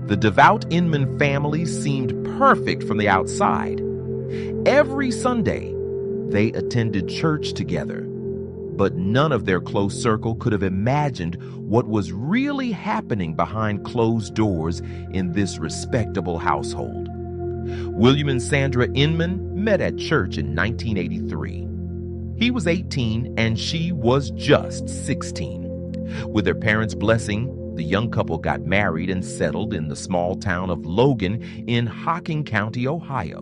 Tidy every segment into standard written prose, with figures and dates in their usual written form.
The devout Inman family seemed perfect from the outside. Every Sunday, they attended church together, but none of their close circle could have imagined what was really happening behind closed doors in this respectable household. William and Sandra Inman met at church in 1983. He was 18 and she was just 16. With their parents' blessing, the young couple got married and settled in the small town of Logan in Hocking County, Ohio.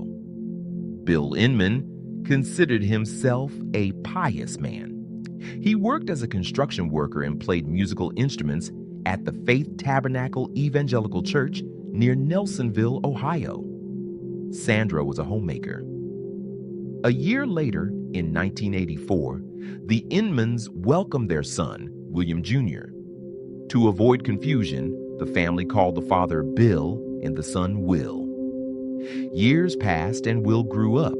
Bill Inman considered himself a pious man. He worked as a construction worker and played musical instruments at the Faith Tabernacle Evangelical Church near Nelsonville, Ohio. Sandra was a homemaker. A year later, in 1984, the Inmans welcomed their son, William Jr. To avoid confusion, the family called the father Bill and the son Will. Years passed and Will grew up.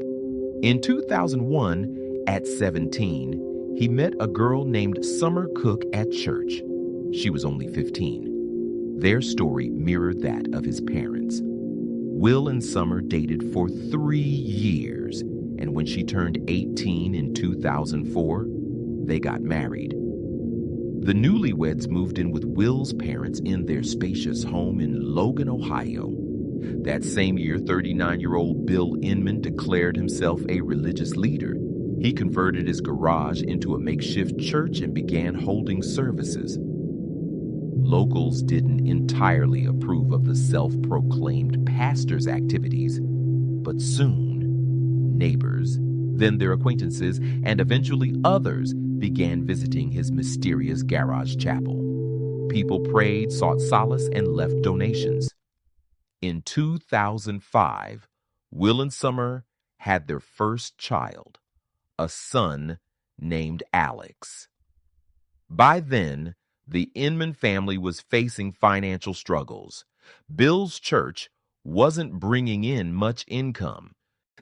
In 2001, at 17, he met a girl named Summer Cook at church. She was only 15. Their story mirrored that of his parents. Will and Summer dated for 3 years, and when she turned 18 in 2004, they got married. The newlyweds moved in with Will's parents in their spacious home in Logan, Ohio. That same year, 39-year-old Bill Inman declared himself a religious leader. He converted his garage into a makeshift church and began holding services. Locals didn't entirely approve of the self-proclaimed pastor's activities, but soon, neighbors, then their acquaintances, and eventually others began visiting his mysterious garage chapel. People prayed, sought solace, and left donations. In 2005, Will and Summer had their first child, a son named Alex. By then, the Inman family was facing financial struggles. Bill's church wasn't bringing in much income.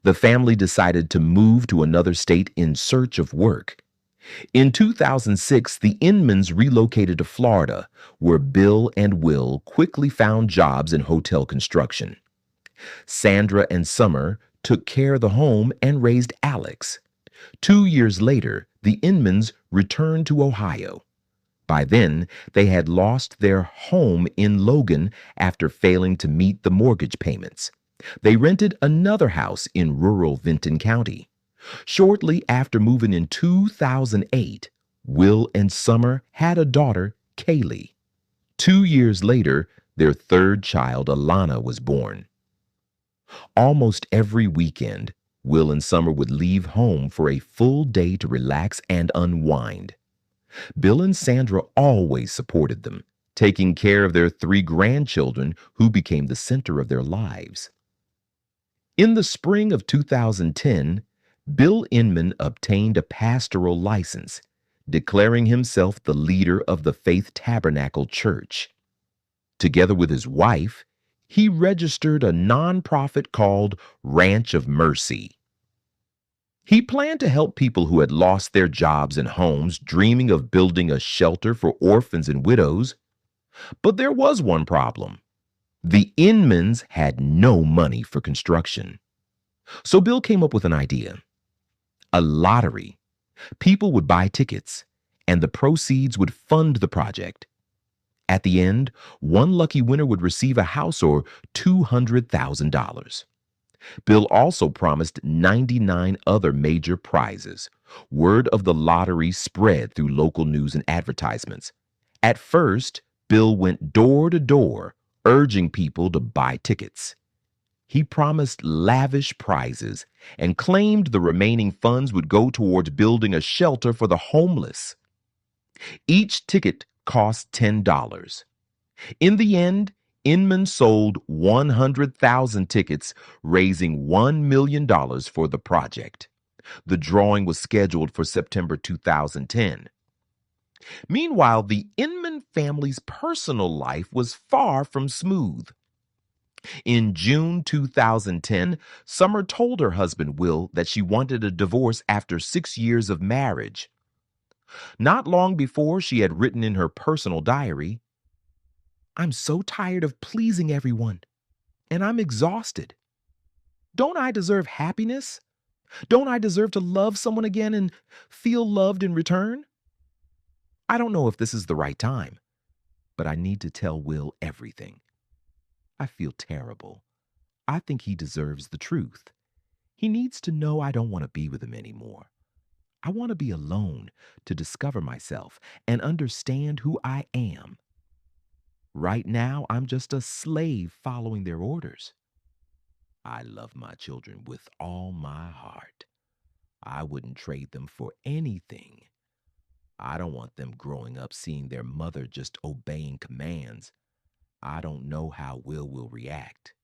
The family decided to move to another state in search of work. In 2006, the Inmans relocated to Florida, where Bill and Will quickly found jobs in hotel construction. Sandra and Summer took care of the home and raised Alex. 2 years later, the Inmans returned to Ohio. By then, they had lost their home in Logan after failing to meet the mortgage payments. They rented another house in rural Vinton County. Shortly after moving in 2008, Will and Summer had a daughter, Kaylee. 2 years later, their third child, Alana, was born. Almost every weekend, Will and Summer would leave home for a full day to relax and unwind. Bill and Sandra always supported them, taking care of their 3 grandchildren who became the center of their lives. In the spring of 2010, Bill Inman obtained a pastoral license, declaring himself the leader of the Faith Tabernacle Church. Together with his wife, he registered a nonprofit called Ranch of Mercy. He planned to help people who had lost their jobs and homes, dreaming of building a shelter for orphans and widows. But there was one problem. The Inmans had no money for construction. So Bill came up with an idea. A lottery. People would buy tickets, and the proceeds would fund the project. At the end, one lucky winner would receive a house or $200,000. Bill also promised 99 other major prizes. Word of the lottery spread through local news and advertisements. At first, Bill went door to door, urging people to buy tickets. He promised lavish prizes and claimed the remaining funds would go towards building a shelter for the homeless. Each ticket cost $10. In the end, Inman sold 100,000 tickets, raising $1 million for the project. The drawing was scheduled for September 2010. Meanwhile, the Inman family's personal life was far from smooth. In June 2010, Summer told her husband Will that she wanted a divorce after 6 years of marriage. Not long before, she had written in her personal diary, I'm so tired of pleasing everyone, and I'm exhausted. Don't I deserve happiness? Don't I deserve to love someone again and feel loved in return? I don't know if this is the right time, but I need to tell Will everything. I feel terrible. I think he deserves the truth. He needs to know I don't want to be with him anymore. I want to be alone to discover myself and understand who I am. Right now, I'm just a slave following their orders. I love my children with all my heart. I wouldn't trade them for anything. I don't want them growing up seeing their mother just obeying commands. I don't know how Will react.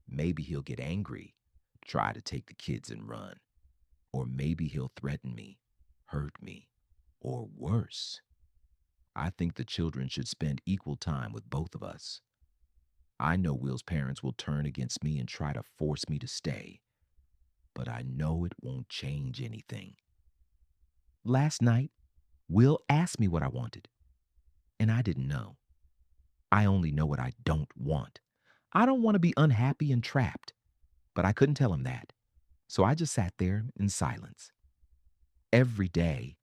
Maybe he'll get angry, try to take the kids and run. Or maybe he'll threaten me, hurt me, or worse. I think the children should spend equal time with both of us. I know Will's parents will turn against me and try to force me to stay, but I know it won't change anything. Last night, Will asked me what I wanted, and I didn't know. I only know what I don't want. I don't want to be unhappy and trapped, but I couldn't tell him that. So I just sat there in silence. Every day,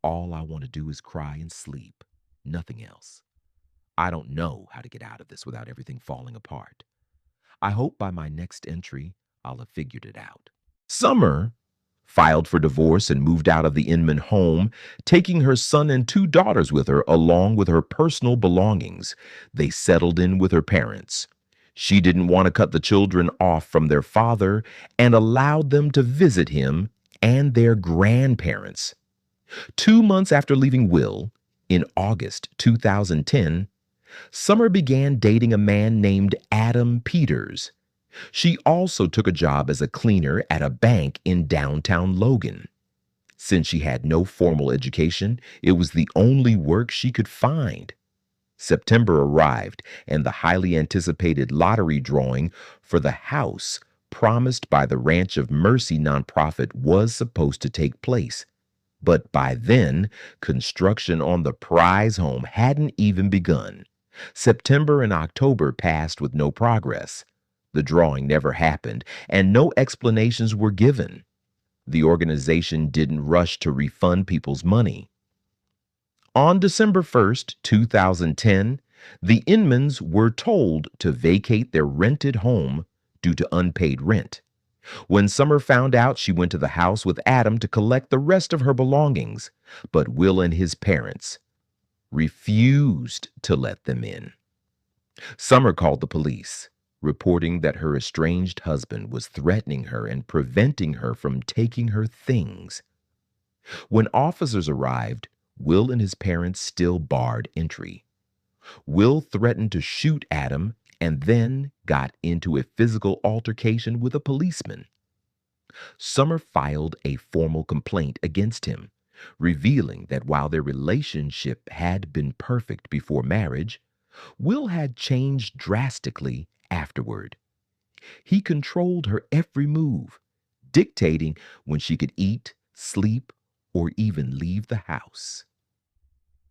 all I want to do is cry and sleep, nothing else. I don't know how to get out of this without everything falling apart. I hope by my next entry, I'll have figured it out. Summer filed for divorce and moved out of the Inman home, taking her son and two daughters with her along with her personal belongings. They settled in with her parents. She didn't want to cut the children off from their father and allowed them to visit him and their grandparents. 2 months after leaving Will, in August 2010, Summer began dating a man named Adam Peters. She also took a job as a cleaner at a bank in downtown Logan. Since she had no formal education, it was the only work she could find. September arrived, and the highly anticipated lottery drawing for the house promised by the Ranch of Mercy nonprofit was supposed to take place. But by then, construction on the prize home hadn't even begun. September and October passed with no progress. The drawing never happened, and no explanations were given. The organization didn't rush to refund people's money. On December 1st, 2010, the Inmans were told to vacate their rented home due to unpaid rent. When Summer found out, she went to the house with Adam to collect the rest of her belongings, but Will and his parents refused to let them in. Summer called the police, reporting that her estranged husband was threatening her and preventing her from taking her things. When officers arrived, Will and his parents still barred entry. Will threatened to shoot Adam and then got into a physical altercation with a policeman. Summer filed a formal complaint against him, revealing that while their relationship had been perfect before marriage, Will had changed drastically afterward. He controlled her every move, dictating when she could eat, sleep, or even leave the house.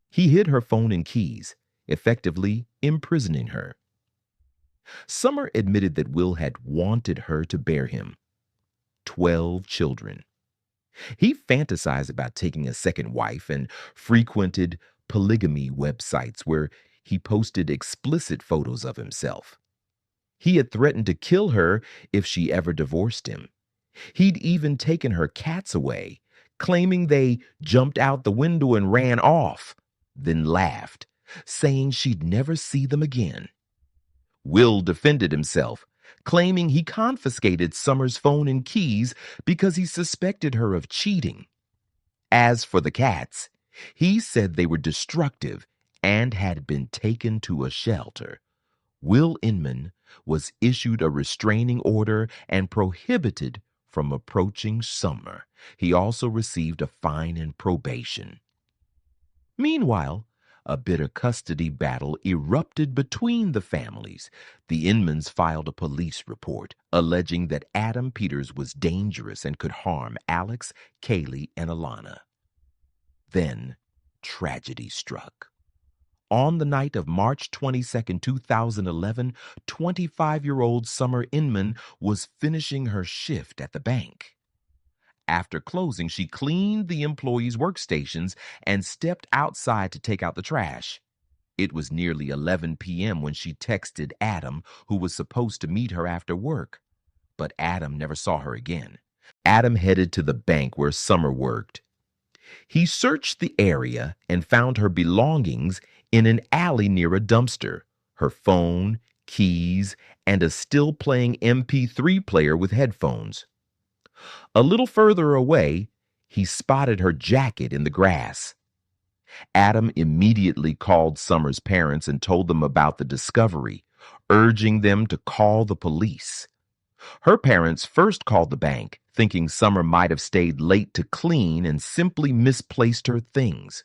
He hid her phone and keys, effectively imprisoning her. Summer admitted that Will had wanted her to bear him 12 children. He fantasized about taking a second wife and frequented polygamy websites where he posted explicit photos of himself. He had threatened to kill her if she ever divorced him. He'd even taken her cats away, claiming they jumped out the window and ran off, then laughed, saying she'd never see them again. Will defended himself, claiming he confiscated Summer's phone and keys because he suspected her of cheating. As for the cats, he said they were destructive and had been taken to a shelter. Will Inman was issued a restraining order and prohibited from approaching Summer. He also received a fine and probation. Meanwhile, a bitter custody battle erupted between the families. The Inmans filed a police report alleging that Adam Peters was dangerous and could harm Alex, Kaylee, and Alana. Then, tragedy struck. On the night of March 22nd, 2011, 25-year-old Summer Inman was finishing her shift at the bank. After closing, she cleaned the employees' workstations and stepped outside to take out the trash. It was nearly 11 p.m. when she texted Adam, who was supposed to meet her after work. But Adam never saw her again. Adam headed to the bank where Summer worked. He searched the area and found her belongings in an alley near a dumpster: her phone, keys, and a still playing MP3 player with headphones. A little further away, he spotted her jacket in the grass. Adam immediately called Summer's parents and told them about the discovery, urging them to call the police. Her parents first called the bank, thinking Summer might have stayed late to clean and simply misplaced her things.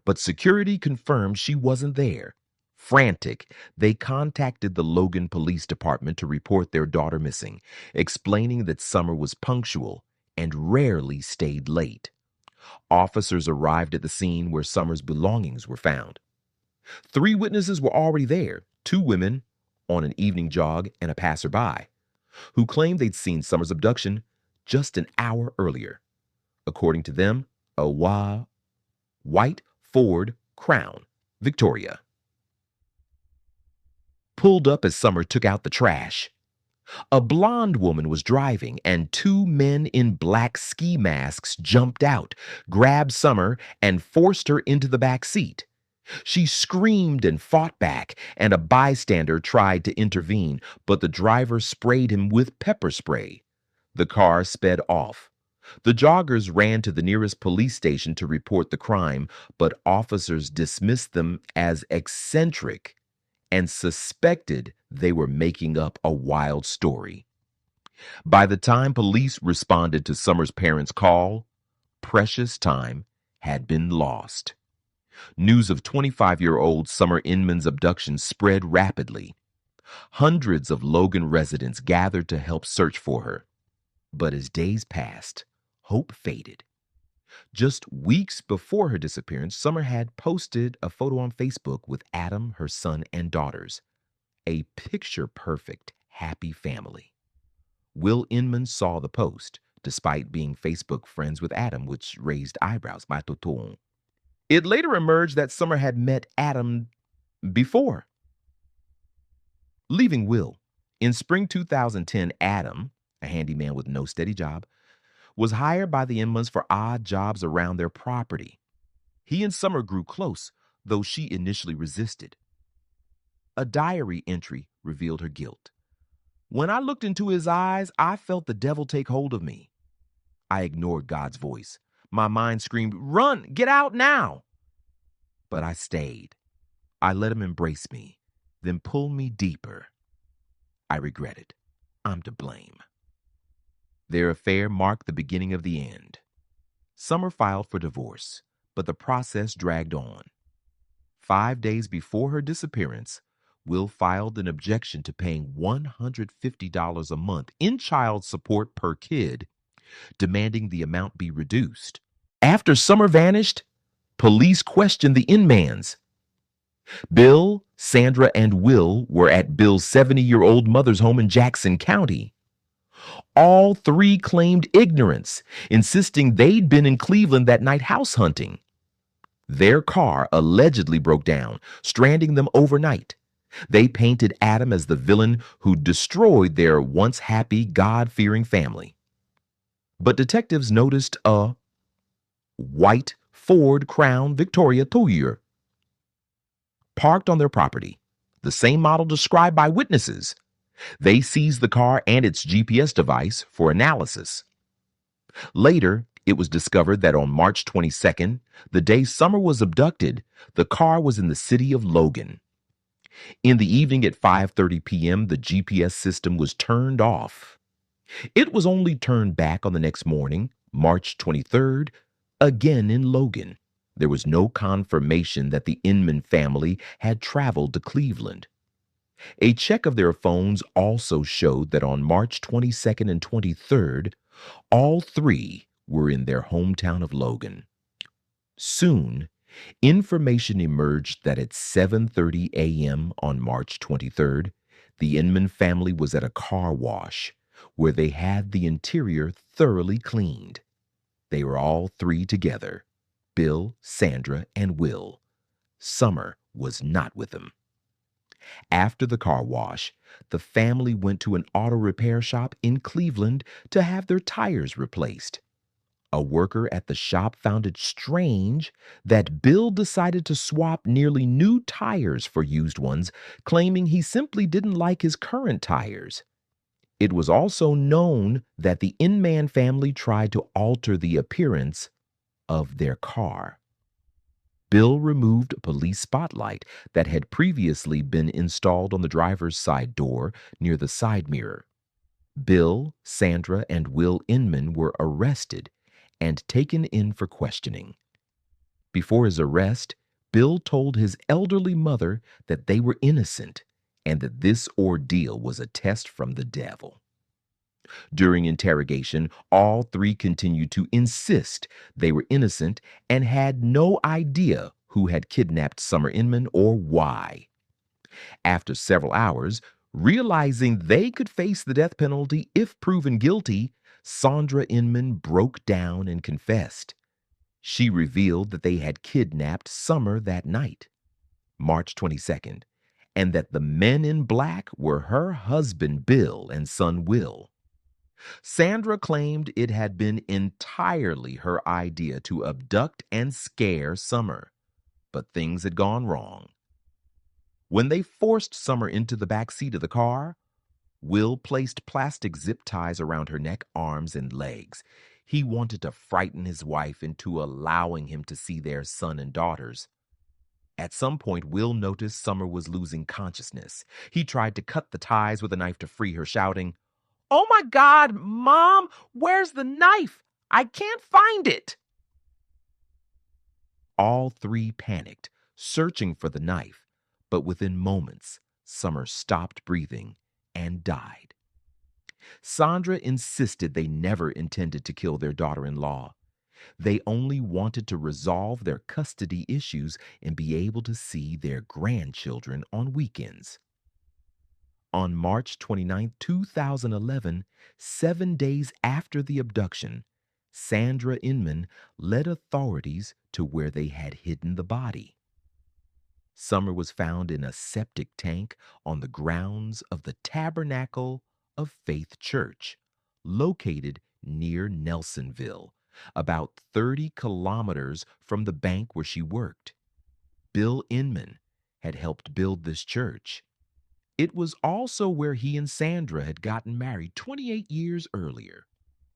But security confirmed she wasn't there. Frantic, they contacted the Logan Police Department to report their daughter missing, explaining that Summer was punctual and rarely stayed late. Officers arrived at the scene where Summer's belongings were found. 3 witnesses were already there: 2 women on an evening jog and a passerby, who claimed they'd seen Summer's abduction just an hour earlier. According to them, a white Ford Crown Victoria pulled up as Summer took out the trash. A blonde woman was driving, and 2 men in black ski masks jumped out, grabbed Summer, and forced her into the back seat. She screamed and fought back, and a bystander tried to intervene, but the driver sprayed him with pepper spray. The car sped off. The joggers ran to the nearest police station to report the crime, but officers dismissed them as eccentric and suspected they were making up a wild story. By the time police responded to Summer's parents' call, precious time had been lost. News of 25-year-old Summer Inman's abduction spread rapidly. Hundreds of Logan residents gathered to help search for her. But as days passed, hope faded. Just weeks before her disappearance, Summer had posted a photo on Facebook with Adam, her son, and daughters. A picture-perfect, happy family. Will Inman saw the post, despite being Facebook friends with Adam, which raised eyebrows. It later emerged that Summer had met Adam before. Leaving Will, in spring 2010, Adam, a handyman with no steady job, was hired by the Inmans for odd jobs around their property. He and Summer grew close, though she initially resisted. A diary entry revealed her guilt. "When I looked into his eyes, I felt the devil take hold of me. I ignored God's voice. My mind screamed, 'Run, get out now!' But I stayed. I let him embrace me, then pull me deeper. I regret it. I'm to blame." Their affair marked the beginning of the end. Summer filed for divorce, but the process dragged on. 5 days before her disappearance, Will filed an objection to paying $150 a month in child support per kid, demanding the amount be reduced. After Summer vanished, police questioned the Inmans. Bill, Sandra, and Will were at Bill's 70-year-old mother's home in Jackson County. All 3 claimed ignorance, insisting they'd been in Cleveland that night house hunting. Their car allegedly broke down, stranding them overnight. They painted Adam as the villain who destroyed their once happy, God-fearing family. But detectives noticed a white Ford Crown Victoria Tourer parked on their property, the same model described by witnesses. They seized the car and its GPS device for analysis. Later, it was discovered that on March 22nd, the day Summer was abducted, the car was in the city of Logan. In the evening at 5:30 p.m., the GPS system was turned off. It was only turned back on the next morning, March 23rd, again in Logan. There was no confirmation that the Inman family had traveled to Cleveland. A check of their phones also showed that on March 22nd and 23rd, all 3 were in their hometown of Logan. Soon, Information emerged that at 7:30 a.m. on March 23rd, the Inman family was at a car wash where they had the interior thoroughly cleaned. They were all three together: Bill, Sandra, and Will. Summer was not with them. After the car wash, the family went to an auto repair shop in Cleveland to have their tires replaced. A worker at the shop found it strange that Bill decided to swap nearly new tires for used ones, claiming he simply didn't like his current tires. It was also known that the Inman family tried to alter the appearance of their car. Bill removed a police spotlight that had previously been installed on the driver's side door near the side mirror. Bill, Sandra, and Will Inman were arrested and taken in for questioning. Before his arrest, Bill told his elderly mother that they were innocent and that this ordeal was a test from the devil. During interrogation, all three continued to insist they were innocent and had no idea who had kidnapped Summer Inman or why. After several hours, realizing they could face the death penalty if proven guilty, Sandra Inman broke down and confessed. She revealed that they had kidnapped Summer that night, March 22nd, and that the men in black were her husband Bill and son Will. Sandra claimed it had been entirely her idea to abduct and scare Summer, but things had gone wrong. When they forced Summer into the back seat of the car, Will placed plastic zip ties around her neck, arms, and legs. He wanted to frighten his wife into allowing him to see their son and daughters. At some point, Will noticed Summer was losing consciousness. He tried to cut the ties with a knife to free her, shouting, "Oh my God, Mom, where's the knife? I can't find it." All three panicked, searching for the knife, but within moments, Summer stopped breathing and died. Sandra insisted they never intended to kill their daughter-in-law. They only wanted to resolve their custody issues and be able to see their grandchildren on weekends. On March 29, 2011, 7 days after the abduction, Sandra Inman led authorities to where they had hidden the body. Summer was found in a septic tank on the grounds of the Tabernacle of Faith Church, located near Nelsonville, about 30 kilometers from the bank where she worked. Bill Inman had helped build this church. It was also where he and Sandra had gotten married 28 years earlier.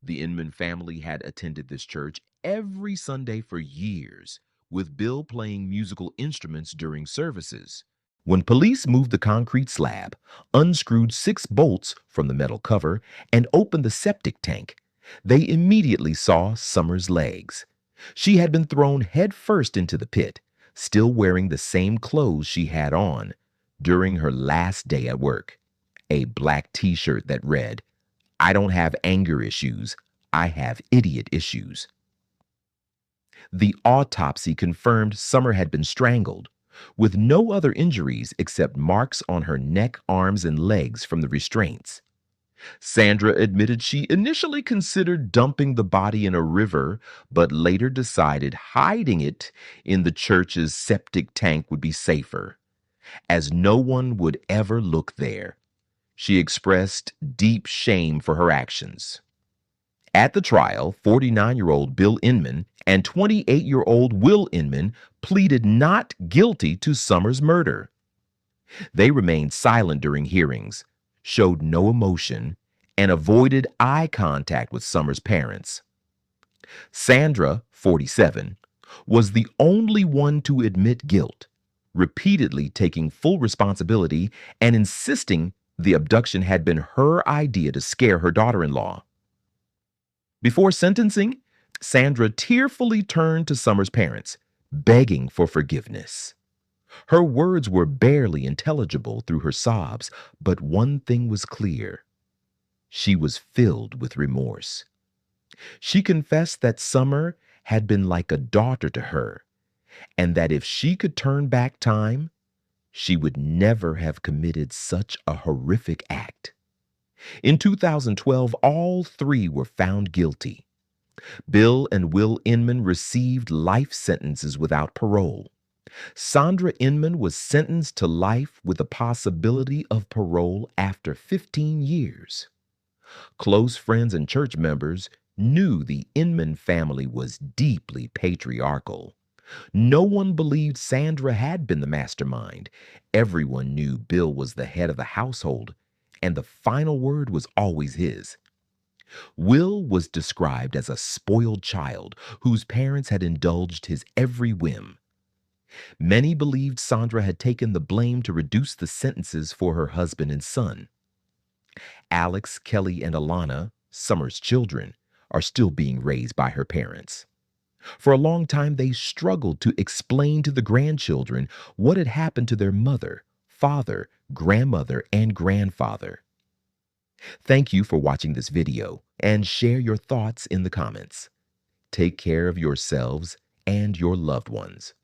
The Inman family had attended this church every Sunday for years, with Bill playing musical instruments during services. When police moved the concrete slab, unscrewed 6 bolts from the metal cover, and opened the septic tank, they immediately saw Summer's legs. She had been thrown headfirst into the pit, still wearing the same clothes she had on during her last day at work: a black t-shirt that read, "I don't have anger issues, I have idiot issues." The autopsy confirmed Summer had been strangled, with no other injuries except marks on her neck, arms, and legs from the restraints. Sandra admitted she initially considered dumping the body in a river, but later decided hiding it in the church's septic tank would be safer, as no one would ever look there. She expressed deep shame for her actions. At the trial, 49-year-old Bill Inman and 28-year-old Will Inman pleaded not guilty to Summer's murder. They remained silent during hearings, showed no emotion, and avoided eye contact with Summer's parents. Sandra, 47, was the only one to admit guilt, repeatedly taking full responsibility and insisting the abduction had been her idea to scare her daughter-in-law. Before sentencing, Sandra tearfully turned to Summer's parents, begging for forgiveness. Her words were barely intelligible through her sobs, but one thing was clear: she was filled with remorse. She confessed that Summer had been like a daughter to her, and that if she could turn back time, she would never have committed such a horrific act. In 2012, all three were found guilty. Bill and Will Inman received life sentences without parole. Sandra Inman was sentenced to life with a possibility of parole after 15 years. Close friends and church members knew the Inman family was deeply patriarchal. No one believed Sandra had been the mastermind. Everyone knew Bill was the head of the household, and the final word was always his. Will was described as a spoiled child whose parents had indulged his every whim. Many believed Sandra had taken the blame to reduce the sentences for her husband and son. Alex, Kelly, and Alana, Summer's children, are still being raised by her parents. For a long time, they struggled to explain to the grandchildren what had happened to their mother, father, grandmother, and grandfather. Thank you for watching this video and share your thoughts in the comments. Take care of yourselves and your loved ones.